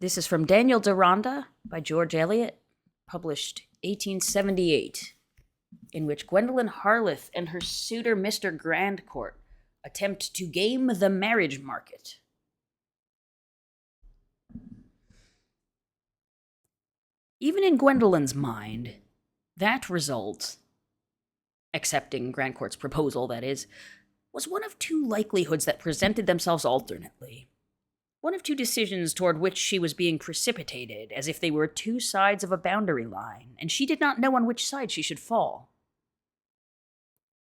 This is from Daniel Deronda by George Eliot, published 1878, in which Gwendolen Harleth and her suitor Mr. Grandcourt attempt to game the marriage market. Even in Gwendolen's mind, that result, accepting Grandcourt's proposal, that is, was one of two likelihoods that presented themselves alternately. One of two decisions toward which she was being precipitated, as if they were two sides of a boundary line, and she did not know on which side she should fall.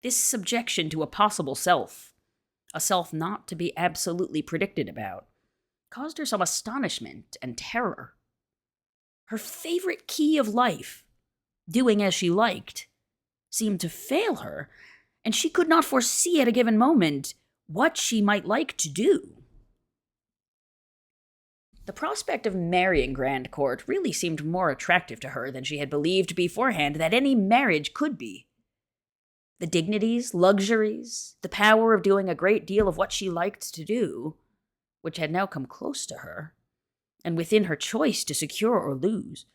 This subjection to a possible self, a self not to be absolutely predicted about, caused her some astonishment and terror. Her favorite key of life, doing as she liked, seemed to fail her, and she could not foresee at a given moment what she might like to do. The prospect of marrying Grandcourt really seemed more attractive to her than she had believed beforehand that any marriage could be. The dignities, luxuries, the power of doing a great deal of what she liked to do, which had now come close to her, and within her choice to secure or lose,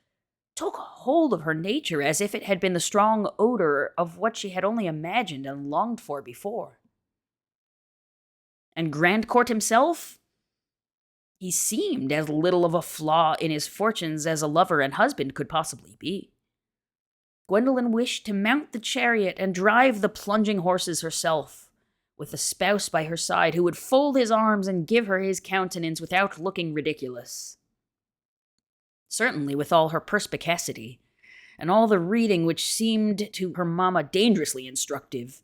took hold of her nature as if it had been the strong odor of what she had only imagined and longed for before. And Grandcourt himself? He seemed as little of a flaw in his fortunes as a lover and husband could possibly be. Gwendolen wished to mount the chariot and drive the plunging horses herself, with a spouse by her side who would fold his arms and give her his countenance without looking ridiculous. Certainly, with all her perspicacity, and all the reading which seemed to her mamma dangerously instructive,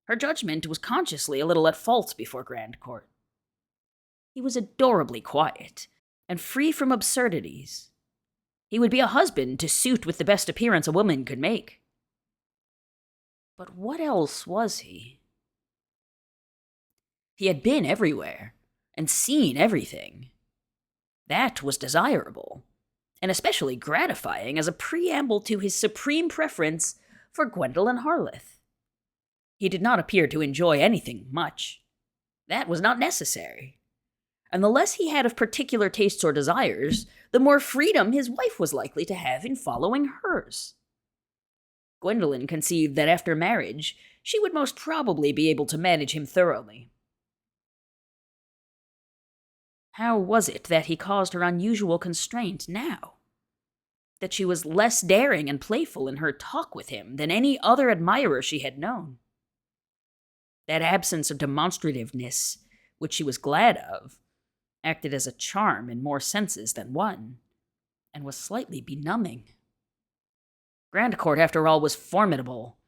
her judgment was consciously a little at fault before Grandcourt. He was adorably quiet, and free from absurdities. He would be a husband to suit with the best appearance a woman could make. But what else was he? He had been everywhere, and seen everything. That was desirable, and especially gratifying as a preamble to his supreme preference for Gwendolen Harleth. He did not appear to enjoy anything much. That was not necessary. And the less he had of particular tastes or desires, the more freedom his wife was likely to have in following hers. Gwendolen conceived that after marriage, she would most probably be able to manage him thoroughly. How was it that he caused her unusual constraint now? That she was less daring and playful in her talk with him than any other admirer she had known? That absence of demonstrativeness, which she was glad of, acted as a charm in more senses than one, and was slightly benumbing. Grandcourt, after all, was formidable,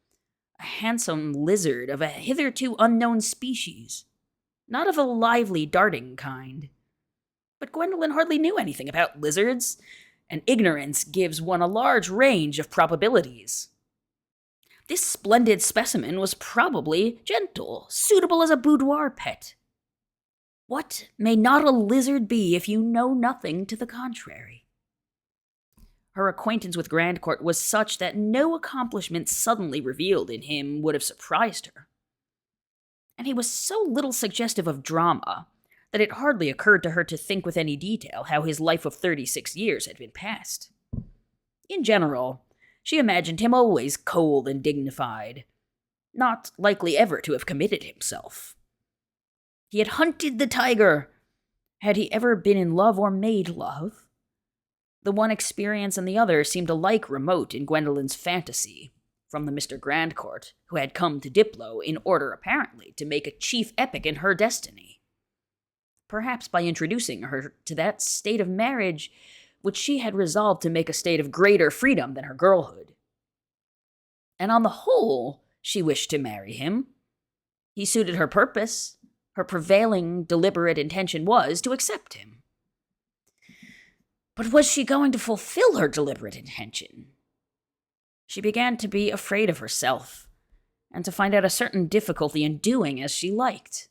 a handsome lizard of a hitherto unknown species, not of a lively, darting kind. But Gwendolen hardly knew anything about lizards, and ignorance gives one a large range of probabilities. This splendid specimen was probably gentle, suitable as a boudoir pet. What may not a lizard be if you know nothing to the contrary? Her acquaintance with Grandcourt was such that no accomplishment suddenly revealed in him would have surprised her. And he was so little suggestive of drama that it hardly occurred to her to think with any detail how his life of 36 years had been passed. In general, she imagined him always cold and dignified, not likely ever to have committed himself. He had hunted the tiger. Had he ever been in love or made love? The one experience and the other seemed alike remote in Gwendolen's fantasy, from the Mr. Grandcourt, who had come to Diplow in order, apparently, to make a chief epic in her destiny. Perhaps by introducing her to that state of marriage which she had resolved to make a state of greater freedom than her girlhood. And on the whole, she wished to marry him. He suited her purpose. Her prevailing, deliberate intention was to accept him. But was she going to fulfill her deliberate intention? She began to be afraid of herself, and to find out a certain difficulty in doing as she liked.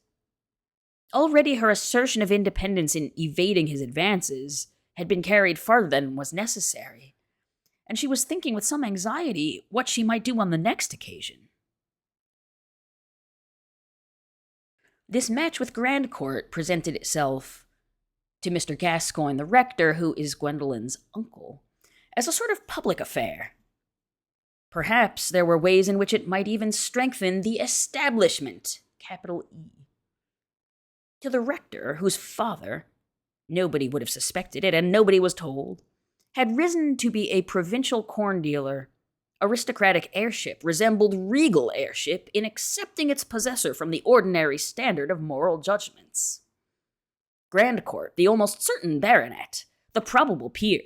Already her assertion of independence in evading his advances had been carried farther than was necessary, and she was thinking with some anxiety what she might do on the next occasion. This match with Grandcourt presented itself to Mr. Gascoigne, the rector, who is Gwendolen's uncle, as a sort of public affair. Perhaps there were ways in which it might even strengthen the establishment, capital E. To the rector, whose father, nobody would have suspected it and nobody was told, had risen to be a provincial corn dealer, aristocratic heirship resembled regal heirship in accepting its possessor from the ordinary standard of moral judgments. Grandcourt, the almost certain baronet, the probable peer,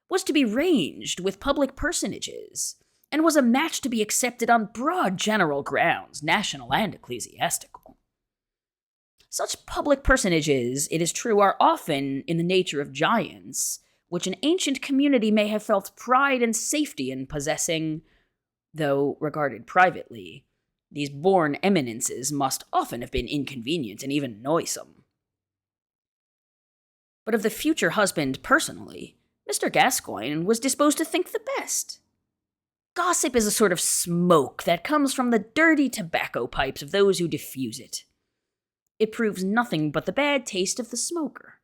was to be ranged with public personages, and was a match to be accepted on broad general grounds, national and ecclesiastical. Such public personages, it is true, are often in the nature of giants, which an ancient community may have felt pride and safety in possessing, though regarded privately. These born eminences must often have been inconvenient and even noisome. But of the future husband personally, Mr. Gascoigne was disposed to think the best. Gossip is a sort of smoke that comes from the dirty tobacco pipes of those who diffuse it. It proves nothing but the bad taste of the smoker.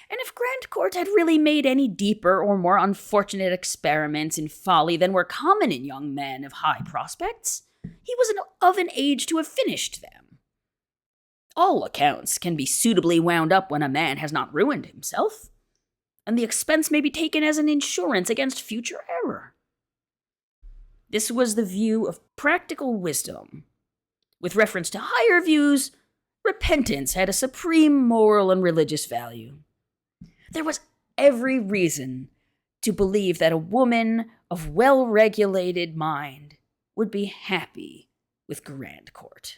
And if Grandcourt had really made any deeper or more unfortunate experiments in folly than were common in young men of high prospects, he was of an age to have finished them. All accounts can be suitably wound up when a man has not ruined himself, and the expense may be taken as an insurance against future error. This was the view of practical wisdom. With reference to higher views, repentance had a supreme moral and religious value. There was every reason to believe that a woman of well-regulated mind would be happy with Grandcourt.